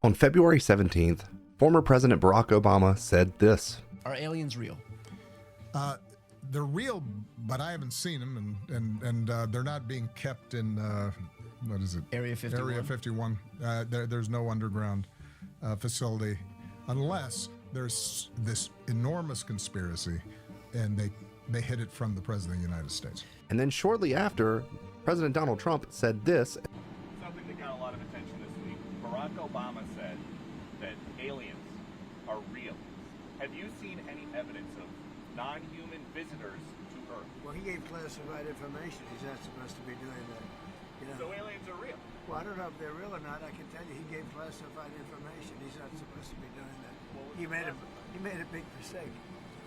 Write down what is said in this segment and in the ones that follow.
On February 17th, former President Barack Obama said this. Are aliens real? They're real, but I haven't seen them, and they're not being kept in, what is it? Area 51? Area 51. There's no underground facility unless there's this enormous conspiracy and they hid it from the President of the United States. And then shortly after, President Donald Trump said this. Something that got a lot of attention this week. Barack Obama said that aliens are real. Have you seen any evidence of non-human visitors to Earth? Well, he gave classified information. He's not supposed to be doing that. You know? So aliens are real? Well, I don't know if they're real or not. I can tell you he gave classified information. He's not supposed to be doing that. He made a big mistake.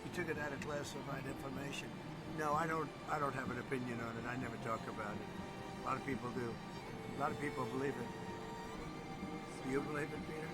He took it out of classified information. No, I don't have an opinion on it. I never talk about it. A lot of people do. A lot of people believe it. Do you believe it, Peter?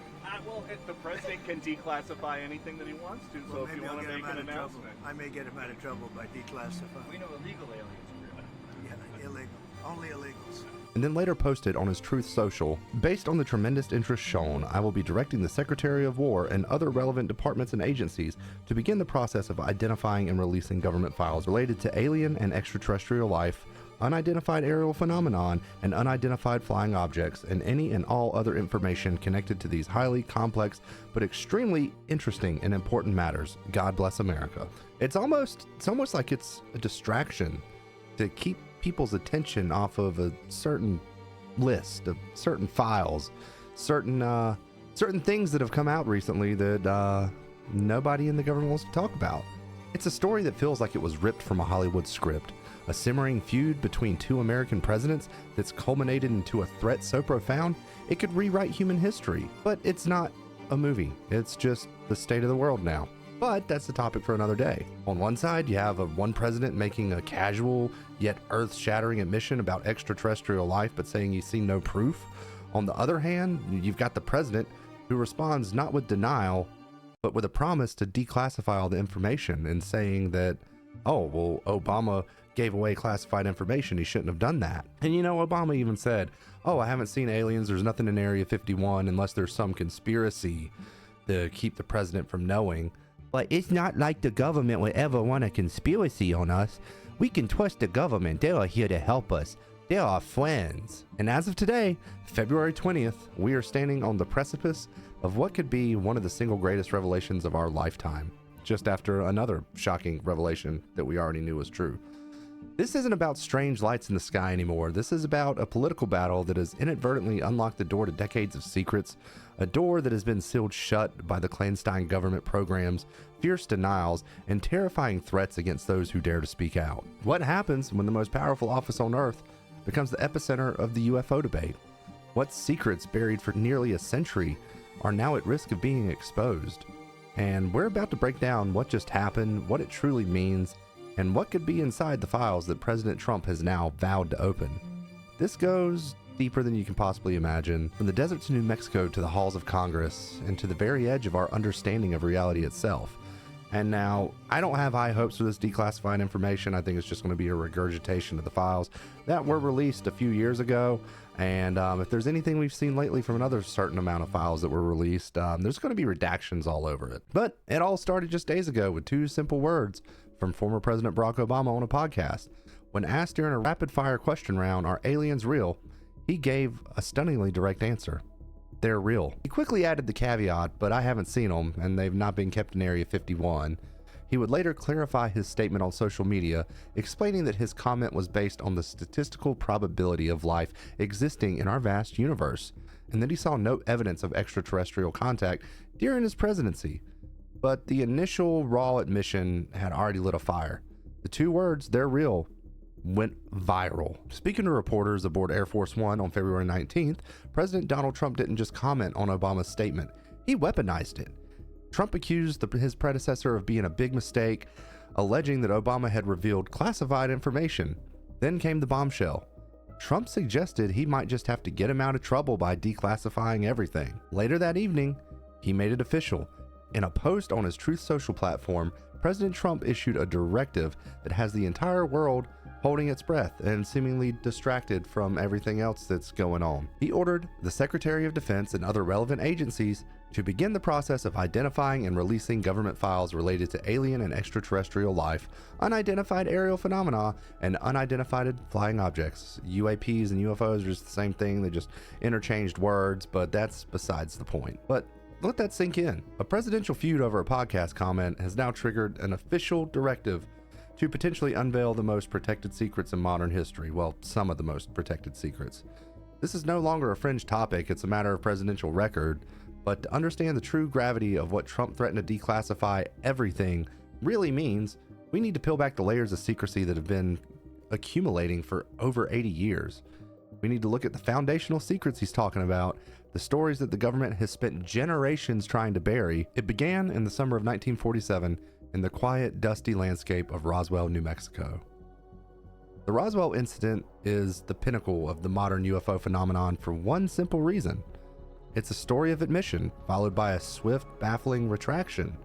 Well, the president can declassify anything that he wants to, so if you want to make an announcement. I may get him out of trouble by declassifying. We know illegal aliens are real. Yeah, illegal. Only illegals. And then later posted on his Truth Social, based on the tremendous interest shown, I will be directing the Secretary of War and other relevant departments and agencies to begin the process of identifying and releasing government files related to alien and extraterrestrial life, unidentified aerial phenomenon, and unidentified flying objects, and any and all other information connected to these highly complex but extremely interesting and important matters. God bless America. It's almost like it's a distraction to keep people's attention off of a certain list of certain files, certain things that have come out recently that nobody in the government wants to talk about. It's a story that feels like it was ripped from a Hollywood script, a simmering feud between two American presidents that's culminated into a threat so profound it could rewrite human history. But it's not a movie, it's just the state of the world now. But that's the topic for another day. On one side, you have one president making a casual yet earth-shattering admission about extraterrestrial life, but saying he's seen no proof. On the other hand, you've got the president who responds not with denial, but with a promise to declassify all the information and saying that, oh, well, Obama gave away classified information. He shouldn't have done that. And you know, Obama even said, oh, I haven't seen aliens. There's nothing in Area 51 unless there's some conspiracy to keep the president from knowing. But it's not like the government would ever want a conspiracy on us. We can trust the government. They are here to help us. They are our friends. And as of today, February 20th, we are standing on the precipice of what could be one of the single greatest revelations of our lifetime, just after another shocking revelation that we already knew was true. This isn't about strange lights in the sky anymore. This is about a political battle that has inadvertently unlocked the door to decades of secrets, a door that has been sealed shut by the clandestine government programs, fierce denials, and terrifying threats against those who dare to speak out. What happens when the most powerful office on Earth becomes the epicenter of the UFO debate? What secrets buried for nearly a century are now at risk of being exposed? And we're about to break down what just happened, what it truly means, and what could be inside the files that President Trump has now vowed to open. This goes deeper than you can possibly imagine, from the deserts of New Mexico to the halls of Congress, and to the very edge of our understanding of reality itself. And now, I don't have high hopes for this declassified information. I think it's just going to be a regurgitation of the files that were released a few years ago. And if there's anything we've seen lately from another certain amount of files that were released, there's going to be redactions all over it. But it all started just days ago with two simple words from former President Barack Obama on a podcast. When asked during a rapid-fire question round, are aliens real? He gave a stunningly direct answer. They're real. He quickly added the caveat, but I haven't seen them, and they've not been kept in Area 51. He would later clarify his statement on social media, explaining that his comment was based on the statistical probability of life existing in our vast universe, and that he saw no evidence of extraterrestrial contact during his presidency. But the initial raw admission had already lit a fire. The two words, they're real, went viral. Speaking to reporters aboard Air Force One on February 19th, President Donald Trump didn't just comment on Obama's statement, he weaponized it. Trump accused his predecessor of being a big mistake, alleging that Obama had revealed classified information. Then came the bombshell. Trump suggested he might just have to get him out of trouble by declassifying everything. Later that evening, he made it official. In a post on his Truth Social platform, President Trump issued a directive that has the entire world holding its breath and seemingly distracted from everything else that's going on. He ordered the Secretary of Defense and other relevant agencies to begin the process of identifying and releasing government files related to alien and extraterrestrial life, unidentified aerial phenomena, and unidentified flying objects. UAPs and UFOs are just the same thing, they just interchanged words, but that's besides the point. But let that sink in. A presidential feud over a podcast comment has now triggered an official directive to potentially unveil the most protected secrets in modern history. Well, some of the most protected secrets. This is no longer a fringe topic, it's a matter of presidential record. But to understand the true gravity of what Trump threatened to declassify everything really means, we need to peel back the layers of secrecy that have been accumulating for over 80 years. We need to look at the foundational secrets he's talking about, the stories that the government has spent generations trying to bury. It began in the summer of 1947 in the quiet, dusty landscape of Roswell, New Mexico. The Roswell incident is the pinnacle of the modern UFO phenomenon for one simple reason. It's a story of admission, followed by a swift, baffling retraction.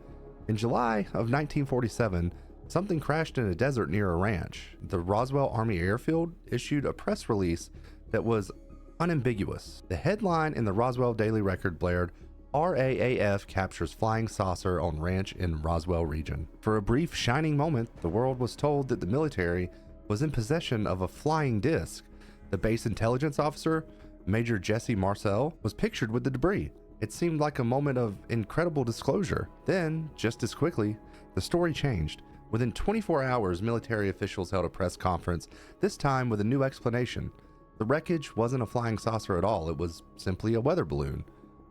In July of 1947, something crashed in a desert near a ranch. The Roswell Army Airfield issued a press release that was unambiguous. The headline in the Roswell Daily Record blared, "RAAF captures flying saucer on ranch in Roswell region." For a brief, shining moment, the world was told that the military was in possession of a flying disc. The base intelligence officer, Major Jesse Marcel, was pictured with the debris. It seemed like a moment of incredible disclosure. Then, just as quickly, the story changed. Within 24 hours, military officials held a press conference, this time with a new explanation. The wreckage wasn't a flying saucer at all, it was simply a weather balloon.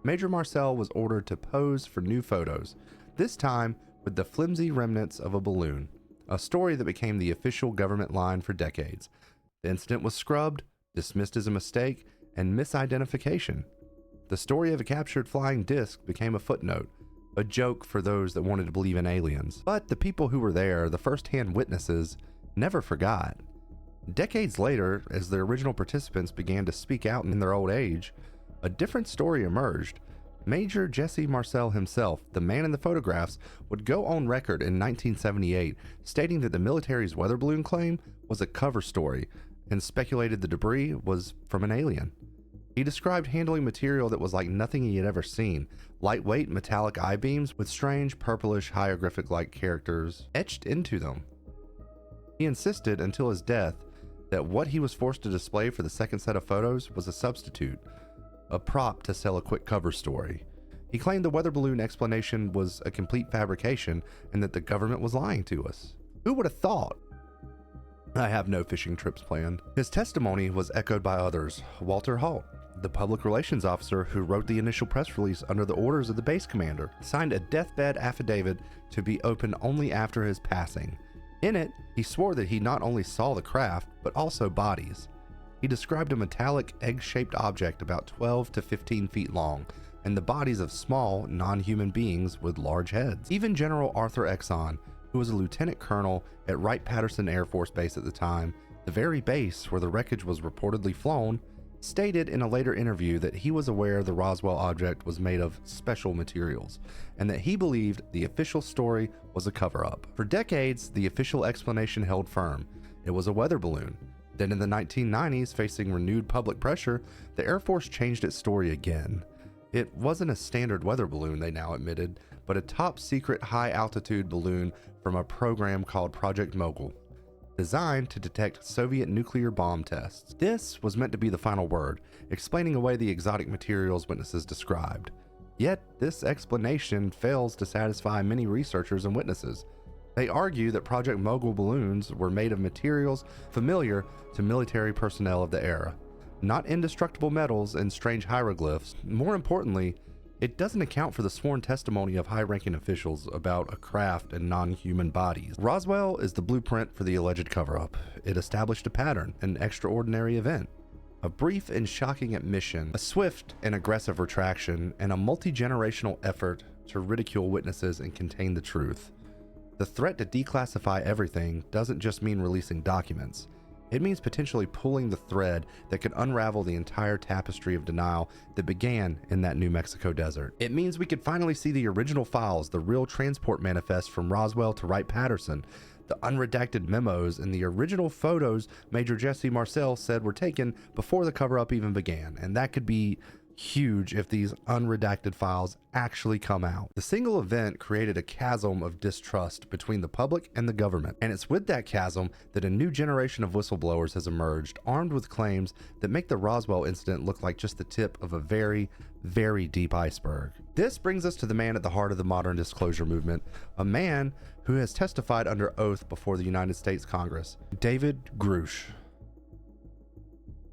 Major Marcel was ordered to pose for new photos, this time with the flimsy remnants of a balloon, a story that became the official government line for decades. The incident was scrubbed, dismissed as a mistake, and misidentification. The story of a captured flying disc became a footnote, a joke for those that wanted to believe in aliens. But the people who were there, the first-hand witnesses, never forgot. Decades later, as the original participants began to speak out in their old age, a different story emerged. Major Jesse Marcel himself, the man in the photographs, would go on record in 1978 stating that the military's weather balloon claim was a cover story and speculated the debris was from an alien. He described handling material that was like nothing he had ever seen, lightweight metallic I-beams with strange purplish hieroglyphic-like characters etched into them. He insisted until his death that what he was forced to display for the second set of photos was a substitute, a prop to sell a quick cover story. He claimed the weather balloon explanation was a complete fabrication and that the government was lying to us. Who would have thought? I have no fishing trips planned. His testimony was echoed by others. Walter Halt, the public relations officer who wrote the initial press release under the orders of the base commander, signed a deathbed affidavit to be opened only after his passing. In it, he swore that he not only saw the craft, but also bodies. He described a metallic egg-shaped object about 12 to 15 feet long, and the bodies of small, non-human beings with large heads. Even General Arthur Exxon, who was a lieutenant colonel at Wright-Patterson Air Force Base at the time, the very base where the wreckage was reportedly flown, stated in a later interview that he was aware the Roswell object was made of special materials, and that he believed the official story was a cover-up. For decades, the official explanation held firm. It was a weather balloon. Then in the 1990s, facing renewed public pressure, the Air Force changed its story again. It wasn't a standard weather balloon, they now admitted, but a top-secret high-altitude balloon from a program called Project Mogul, designed to detect Soviet nuclear bomb tests. This was meant to be the final word, explaining away the exotic materials witnesses described. Yet, this explanation fails to satisfy many researchers and witnesses. They argue that Project Mogul balloons were made of materials familiar to military personnel of the era, not indestructible metals and strange hieroglyphs. More importantly, it doesn't account for the sworn testimony of high-ranking officials about a craft and non-human bodies. Roswell is the blueprint for the alleged cover-up. It established a pattern, an extraordinary event, a brief and shocking admission, a swift and aggressive retraction, and a multi-generational effort to ridicule witnesses and contain the truth. The threat to declassify everything doesn't just mean releasing documents. It means potentially pulling the thread that could unravel the entire tapestry of denial that began in that New Mexico desert. It means we could finally see the original files, the real transport manifest from Roswell to Wright-Patterson, The unredacted memos and the original photos Major Jesse Marcel said were taken before the cover-up even began, and that could be huge if these unredacted files actually come out. The single event created a chasm of distrust between the public and the government, and it's with that chasm that a new generation of whistleblowers has emerged, armed with claims that make the Roswell incident look like just the tip of a very, very deep iceberg. This brings us to the man at the heart of the modern disclosure movement, a man who has testified under oath before the United States Congress, David Grusch.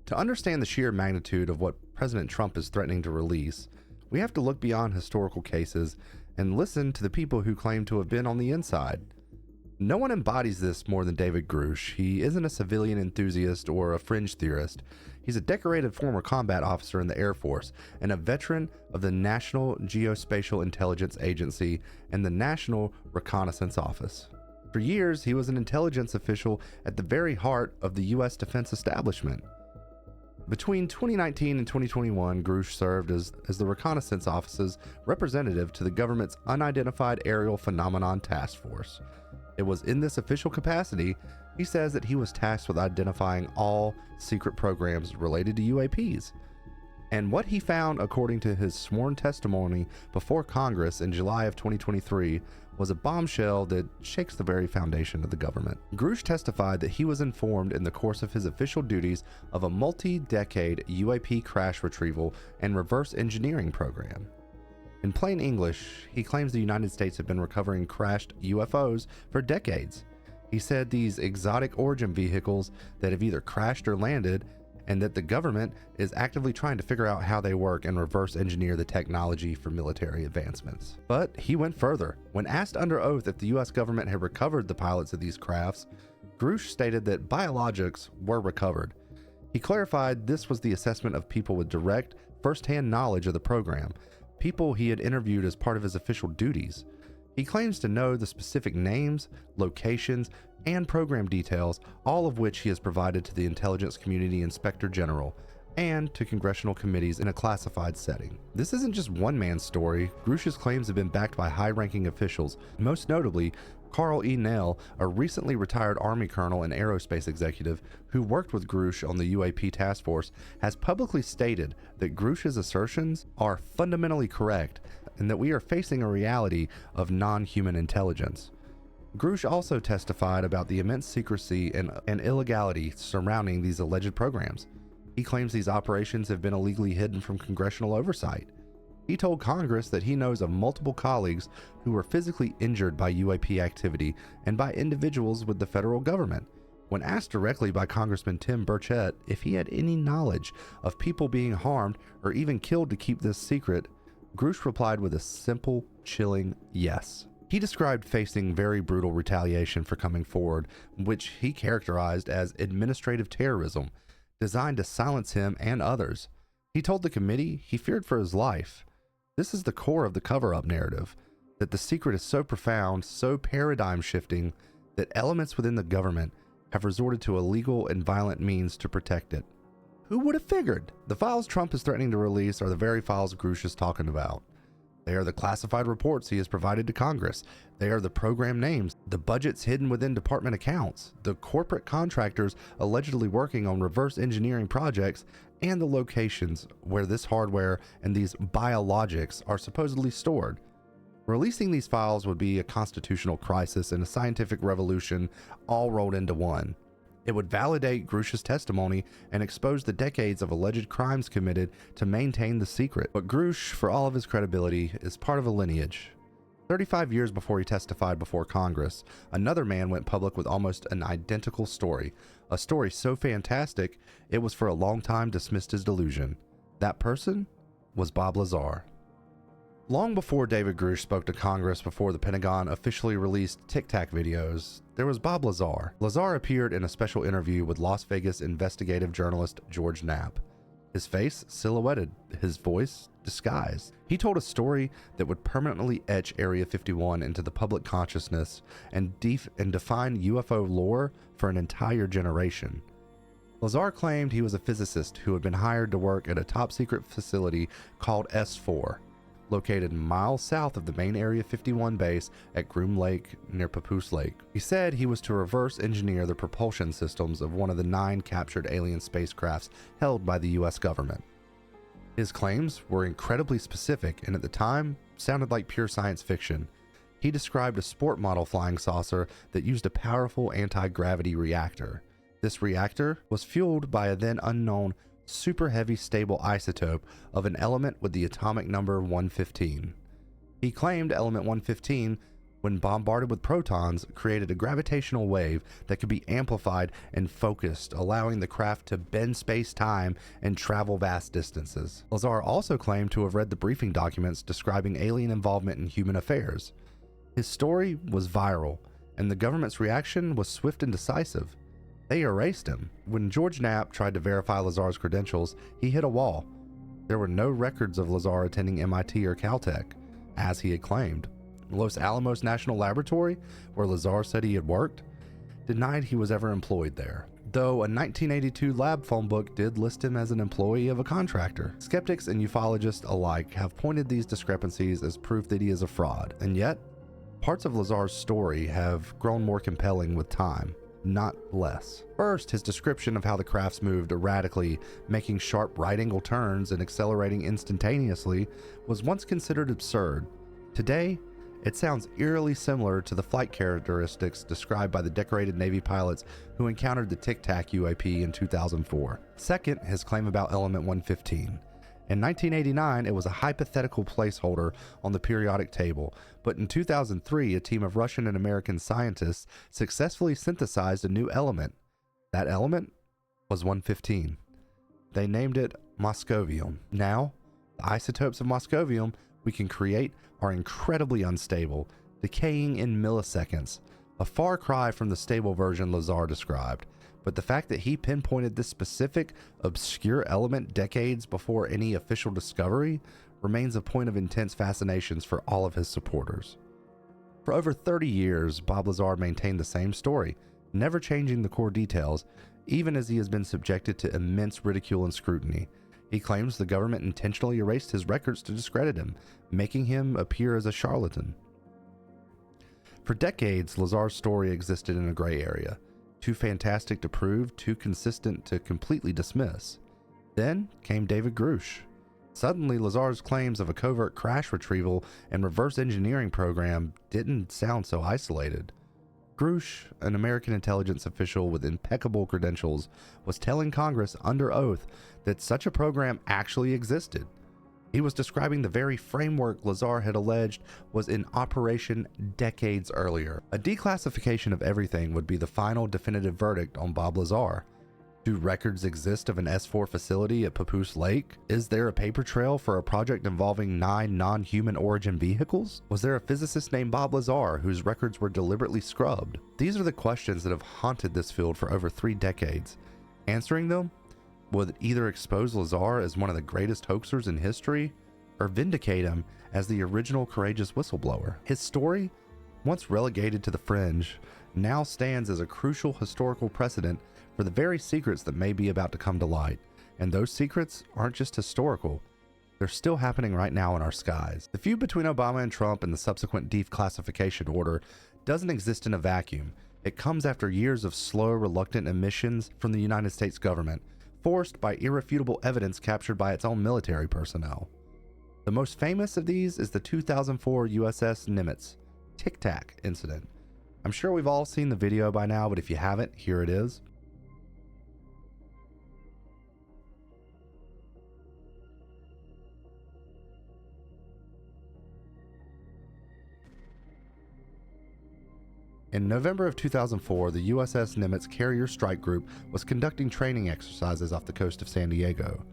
To understand the sheer magnitude of what President Trump is threatening to release, we have to look beyond historical cases and listen to the people who claim to have been on the inside. No one embodies this more than David Grusch. He isn't a civilian enthusiast or a fringe theorist. He's a decorated former combat officer in the Air Force and a veteran of the National Geospatial Intelligence Agency and the National Reconnaissance Office. For years, he was an intelligence official at the very heart of the U.S. defense establishment. Between 2019 and 2021, Grusch served as the Reconnaissance Office's representative to the government's Unidentified Aerial Phenomenon Task Force. It was in this official capacity, he says, that he was tasked with identifying all secret programs related to UAPs. And what he found, according to his sworn testimony before Congress in July of 2023, was a bombshell that shakes the very foundation of the government. Grusch testified that he was informed in the course of his official duties of a multi-decade UAP crash retrieval and reverse engineering program. In plain English, he claims the United States have been recovering crashed UFOs for decades. He said these exotic origin vehicles that have either crashed or landed, and that the government is actively trying to figure out how they work and reverse engineer the technology for military advancements. But he went further. When asked under oath if the US government had recovered the pilots of these crafts, Grusch stated that biologics were recovered. He clarified this was the assessment of people with direct, first-hand knowledge of the program, people he had interviewed as part of his official duties. He claims to know the specific names, locations, and program details, all of which he has provided to the Intelligence Community Inspector General and to congressional committees in a classified setting. This isn't just one man's story. Grusch's claims have been backed by high-ranking officials, most notably Carl E. Nell, a recently retired Army colonel and aerospace executive who worked with Grusch on the UAP task force, has publicly stated that Grusch's assertions are fundamentally correct and that we are facing a reality of non-human intelligence. Grusch also testified about the immense secrecy and illegality surrounding these alleged programs. He claims these operations have been illegally hidden from congressional oversight. He told Congress that he knows of multiple colleagues who were physically injured by UAP activity and by individuals with the federal government. When asked directly by Congressman Tim Burchett if he had any knowledge of people being harmed or even killed to keep this secret, Grusch replied with a simple, chilling yes. He described facing very brutal retaliation for coming forward, which he characterized as administrative terrorism, designed to silence him and others. He told the committee he feared for his life. This is the core of the cover-up narrative, that the secret is so profound, so paradigm-shifting, that elements within the government have resorted to illegal and violent means to protect it. Who would have figured? The files Trump is threatening to release are the very files Grusch is talking about. They are the classified reports he has provided to Congress. They are the program names, the budgets hidden within department accounts, the corporate contractors allegedly working on reverse engineering projects, and the locations where this hardware and these biologics are supposedly stored. Releasing these files would be a constitutional crisis and a scientific revolution all rolled into one. It would validate Grusch's testimony and expose the decades of alleged crimes committed to maintain the secret. But Grusch, for all of his credibility, is part of a lineage. 35 years before he testified before Congress, another man went public with almost an identical story. A story so fantastic, it was for a long time dismissed as delusion. That person was Bob Lazar. Long before David Grusch spoke to Congress before the Pentagon officially released Tic Tac videos, there was Bob Lazar. Lazar appeared in a special interview with Las Vegas investigative journalist George Knapp. His face silhouetted, his voice disguised. He told a story that would permanently etch Area 51 into the public consciousness and define UFO lore for an entire generation. Lazar claimed he was a physicist who had been hired to work at a top-secret facility called S4. located miles south of the main Area 51 base at Groom Lake near Papoose Lake. He said he was to reverse engineer the propulsion systems of one of the 9 captured alien spacecrafts held by the US government. His claims were incredibly specific and at the time sounded like pure science fiction. He described a sport model flying saucer that used a powerful anti-gravity reactor. This reactor was fueled by a then unknown super heavy stable isotope of an element with the atomic number 115. He claimed element 115, when bombarded with protons, created a gravitational wave that could be amplified and focused, allowing the craft to bend space-time and travel vast distances. Lazar also claimed to have read the briefing documents describing alien involvement in human affairs. His story was viral, and the government's reaction was swift and decisive. They erased him. When George Knapp tried to verify Lazar's credentials, he hit a wall. There were no records of Lazar attending MIT or Caltech, as he had claimed. Los Alamos National Laboratory, where Lazar said he had worked, denied he was ever employed there, though a 1982 lab phone book did list him as an employee of a contractor. Skeptics and ufologists alike have pointed these discrepancies as proof that he is a fraud, and yet, parts of Lazar's story have grown more compelling with time, not less. First, his description of how the crafts moved erratically, making sharp right-angle turns and accelerating instantaneously, was once considered absurd. Today, it sounds eerily similar to the flight characteristics described by the decorated Navy pilots who encountered the Tic Tac UAP in 2004. Second, his claim about element 115. In 1989, it was a hypothetical placeholder on the periodic table, but in 2003, a team of Russian and American scientists successfully synthesized a new element. That element was 115. They named it moscovium. Now, the isotopes of moscovium we can create are incredibly unstable, decaying in milliseconds, a far cry from the stable version Lazar described. But the fact that he pinpointed this specific, obscure element decades before any official discovery remains a point of intense fascination for all of his supporters. For over 30 years, Bob Lazar maintained the same story, never changing the core details, even as he has been subjected to immense ridicule and scrutiny. He claims the government intentionally erased his records to discredit him, making him appear as a charlatan. For decades, Lazar's story existed in a gray area. Too fantastic to prove, too consistent to completely dismiss. Then came David Grush. Suddenly, Lazar's claims of a covert crash retrieval and reverse engineering program didn't sound so isolated. Grush, an American intelligence official with impeccable credentials, was telling Congress under oath that such a program actually existed. He was describing the very framework Lazar had alleged was in operation decades earlier. A declassification of everything would be the final definitive verdict on Bob Lazar. Do records exist of an S4 facility at Papoose Lake? Is there a paper trail for a project involving 9 non-human origin vehicles? Was there a physicist named Bob Lazar whose records were deliberately scrubbed? These are the questions that have haunted this field for over 3 decades. Answering them would either expose Lazar as one of the greatest hoaxers in history, or vindicate him as the original courageous whistleblower. His story, once relegated to the fringe, now stands as a crucial historical precedent for the very secrets that may be about to come to light. And those secrets aren't just historical, they're still happening right now in our skies. The feud between Obama and Trump and the subsequent declassification order doesn't exist in a vacuum. It comes after years of slow, reluctant admissions from the United States government, forced by irrefutable evidence captured by its own military personnel. The most famous of these is the 2004 USS Nimitz Tic Tac incident. I'm sure we've all seen the video by now, but if you haven't, here it is. In November of 2004, the USS Nimitz Carrier Strike Group was conducting training exercises off the coast of San Diego.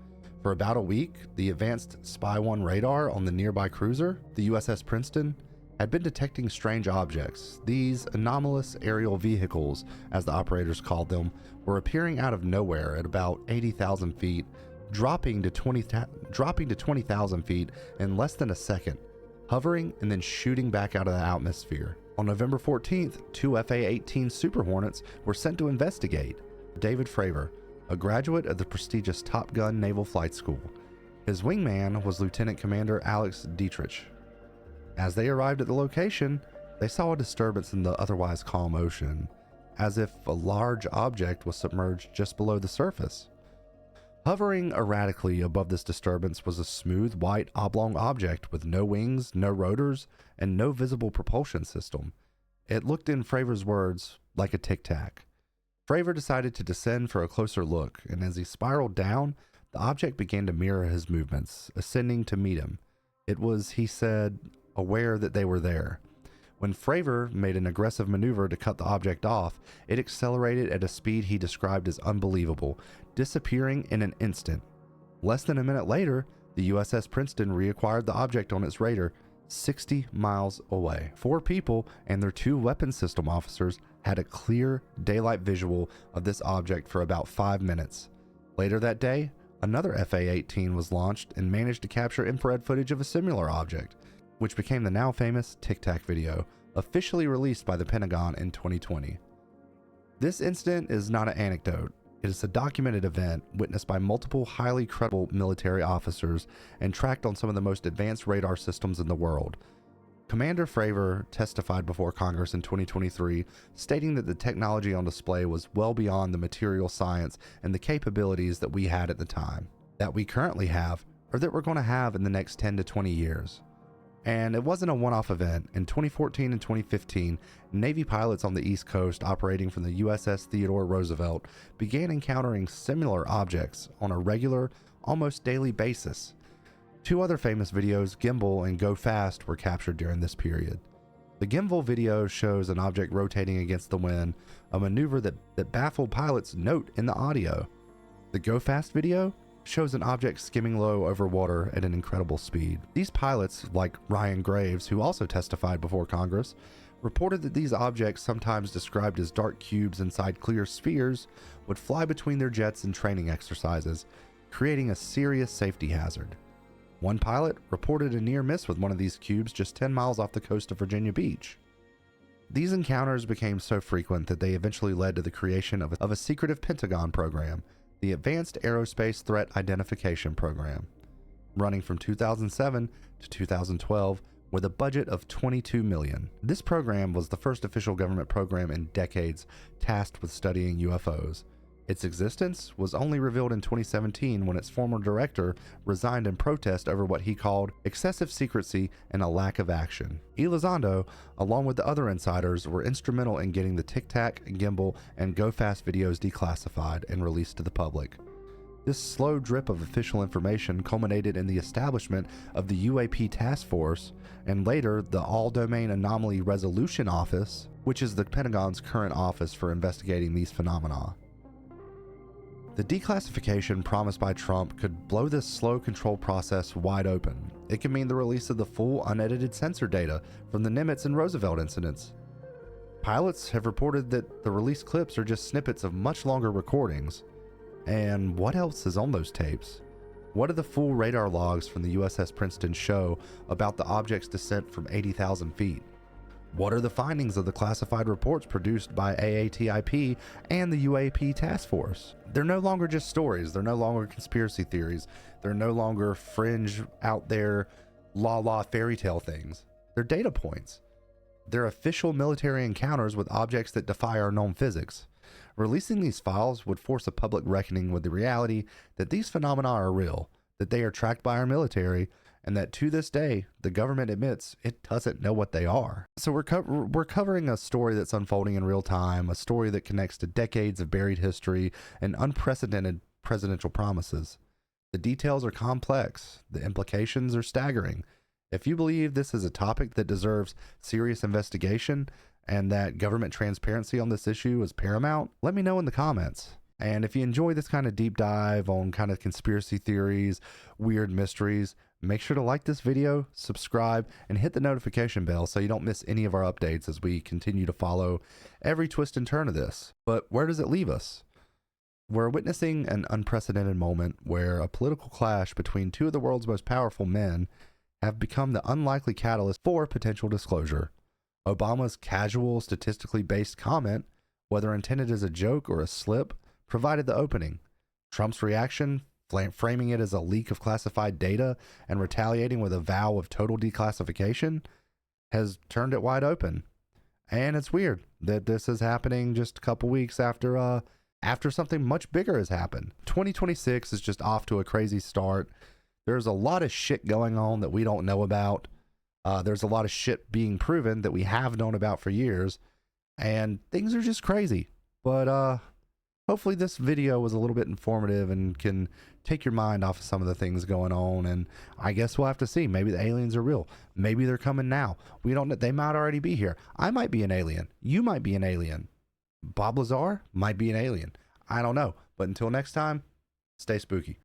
For about a week, the advanced Spy-1 radar on the nearby cruiser, the USS Princeton, had been detecting strange objects. These anomalous aerial vehicles, as the operators called them, were appearing out of nowhere at about 80,000 feet, dropping to 20,000 feet in less than a second, hovering and then shooting back out of the atmosphere. On November 14th, 2 FA-18 Super Hornets were sent to investigate. David Fravor, a graduate of the prestigious Top Gun Naval Flight School, His wingman was Lieutenant Commander Alex Dietrich. As they arrived at the location, they saw a disturbance in the otherwise calm ocean, as if a large object was submerged just below the surface. Hovering erratically above this disturbance was a smooth white oblong object with no wings, no rotors, and no visible propulsion system. It looked, in Fravor's words, like a Tic Tac. Fravor decided to descend for a closer look, and as he spiraled down, the object began to mirror his movements, ascending to meet him. It was, he said, aware that they were there. When Fravor made an aggressive maneuver to cut the object off, it accelerated at a speed he described as unbelievable, disappearing in an instant. Less than a minute later, the USS Princeton reacquired the object on its radar 60 miles away. 4 people and their 2 weapons system officers had a clear daylight visual of this object for about 5 minutes. Later that day, another FA-18 was launched and managed to capture infrared footage of a similar object, which became the now famous Tic Tac video, officially released by the Pentagon in 2020. This incident is not an anecdote. It is a documented event witnessed by multiple highly credible military officers and tracked on some of the most advanced radar systems in the world. Commander Fravor testified before Congress in 2023, stating that the technology on display was well beyond the material science and the capabilities that we had at the time, that we currently have, or that we're going to have in the next 10 to 20 years. And it wasn't a one-off event. In 2014 and 2015, Navy pilots on the East Coast operating from the USS Theodore Roosevelt began encountering similar objects on a regular, almost daily basis. 2 other famous videos, Gimbal and Go Fast, were captured during this period. The Gimbal video shows an object rotating against the wind, a maneuver that baffled pilots, note in the audio. The Go Fast video shows an object skimming low over water at an incredible speed. These pilots, like Ryan Graves, who also testified before Congress, reported that these objects, sometimes described as dark cubes inside clear spheres, would fly between their jets in training exercises, creating a serious safety hazard. One pilot reported a near miss with one of these cubes just 10 miles off the coast of Virginia Beach. These encounters became so frequent that they eventually led to the creation of a secretive Pentagon program, the Advanced Aerospace Threat Identification Program, running from 2007 to 2012 with a budget of $22 million. This program was the first official government program in decades tasked with studying UFOs. Its existence was only revealed in 2017 when its former director resigned in protest over what he called excessive secrecy and a lack of action. Elizondo, along with the other insiders, were instrumental in getting the Tic Tac, Gimbal, and Go Fast videos declassified and released to the public. This slow drip of official information culminated in the establishment of the UAP Task Force and later the All-Domain Anomaly Resolution Office, which is the Pentagon's current office for investigating these phenomena. The declassification promised by Trump could blow this slow control process wide open. It could mean the release of the full unedited sensor data from the Nimitz and Roosevelt incidents. Pilots have reported that the released clips are just snippets of much longer recordings. And what else is on those tapes? What do the full radar logs from the USS Princeton show about the object's descent from 80,000 feet? What are the findings of the classified reports produced by AATIP and the UAP Task Force? They're no longer just stories. They're no longer conspiracy theories. They're no longer fringe, out there, la fairy tale things. They're data points. They're official military encounters with objects that defy our known physics. Releasing these files would force a public reckoning with the reality that these phenomena are real, that they are tracked by our military, and that to this day, the government admits it doesn't know what they are. So we're covering a story that's unfolding in real time, a story that connects to decades of buried history and unprecedented presidential promises. The details are complex. The implications are staggering. If you believe this is a topic that deserves serious investigation and that government transparency on this issue is paramount, let me know in the comments. And if you enjoy this kind of deep dive on kind of conspiracy theories, weird mysteries, make sure to like this video, subscribe, and hit the notification bell so you don't miss any of our updates as we continue to follow every twist and turn of this. But where does it leave us? We're witnessing an unprecedented moment where a political clash between 2 of the world's most powerful men have become the unlikely catalyst for potential disclosure. Obama's casual, statistically based comment, whether intended as a joke or a slip, provided the opening. Trump's reaction framing it as a leak of classified data and retaliating with a vow of total declassification, has turned it wide open. And it's weird that this is happening just a couple weeks after something much bigger has happened. 2026 is just off to a crazy start. There's a lot of shit going on that we don't know about. There's a lot of shit being proven that we have known about for years, and things are just crazy. But hopefully this video was a little bit informative and can take your mind off of some of the things going on. And I guess we'll have to see. Maybe the aliens are real. Maybe they're coming now. We don't know. They might already be here. I might be an alien. You might be an alien. Bob Lazar might be an alien. I don't know. But until next time, stay spooky.